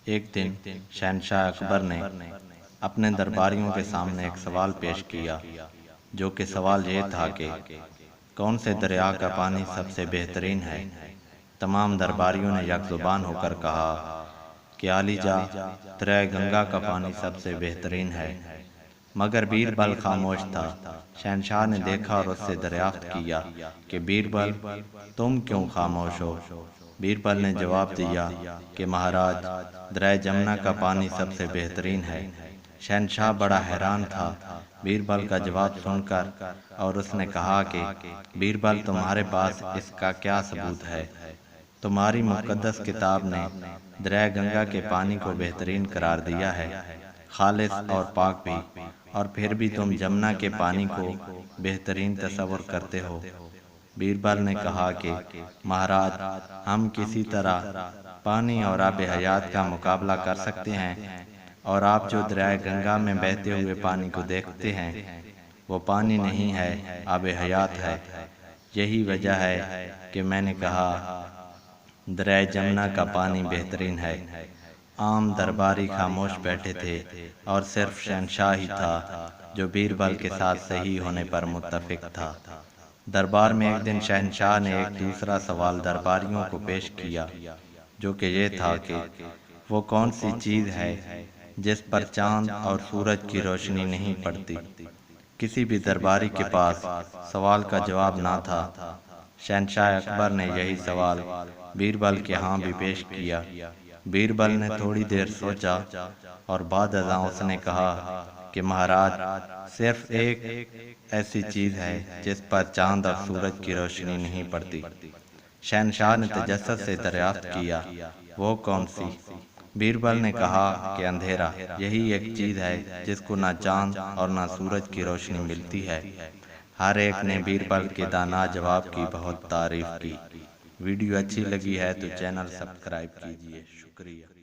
एक दिन शहनशाह अकबर ने अपने दरबारियों के सामने एक सवाल पेश किया, जो कि सवाल ये था कि कौन से दरिया का पानी सबसे बेहतरीन है। तमाम दरबारियों ने यकजुबान होकर कहा कि आलीजा, दरिया गंगा का पानी सबसे बेहतरीन है। मगर बीरबल खामोश था। शहनशाह ने देखा और उससे दरियाफ्त किया कि बीरबल, तुम क्यों खामोश हो। बीरबल ने जवाब दिया कि महाराज, दरिया जमुना का पानी सबसे बेहतरीन है। शहनशाह बड़ा हैरान था बीरबल का जवाब सुनकर, और उसने कहा कि बीरबल, तुम्हारे पास इसका क्या सबूत है। तुम्हारी मुक़द्दस किताब ने दरिया गंगा के पानी को बेहतरीन करार दिया है, खालिस और पाक भी, और फिर भी तुम जमुना के पानी को बेहतरीन तस्वुर करते हो। बीरबल ने कहा कि महाराज, हम किसी तरह पानी और आब हयात का मुकाबला कर सकते हैं, और आप जो दरिया गंगा में बहते हुए पानी को देखते हैं, वो पानी नहीं है, आब हयात है। यही वजह है कि मैंने कहा दरिया जमुना का पानी बेहतरीन है। आम दरबारी खामोश बैठे थे, और सिर्फ शहनशाह ही था जो बीरबल के साथ सही होने पर मुत्तफिक था। दरबार में एक दिन शहनशाह ने एक दूसरा सवाल दरबारियों को पेश किया, जो कि ये था कि वो कौन सी चीज़ है जिस पर चांद और सूरज की रोशनी नहीं पड़ती। किसी भी दरबारी के पास सवाल का जवाब ना था। शहनशाह अकबर ने यही सवाल बीरबल के यहाँ भी पेश किया। बीरबल ने थोड़ी देर सोचा और बाद अज़ां उसने कहा कि महाराज, सिर्फ एक ऐसी चीज़ है जिस पर चांद और सूरज की रोशनी नहीं पड़ती। शहनशाह ने तजस्सुस से दरियाफ्त किया, वो कौन सी। बीरबल ने कहा कि अंधेरा। यही एक चीज़ है जिसको ना चांद और ना सूरज की रोशनी मिलती है। हर एक ने बीरबल के दाना जवाब की बहुत तारीफ की। वीडियो अच्छी लगी है तो चैनल सब्सक्राइब कीजिए। शुक्रिया।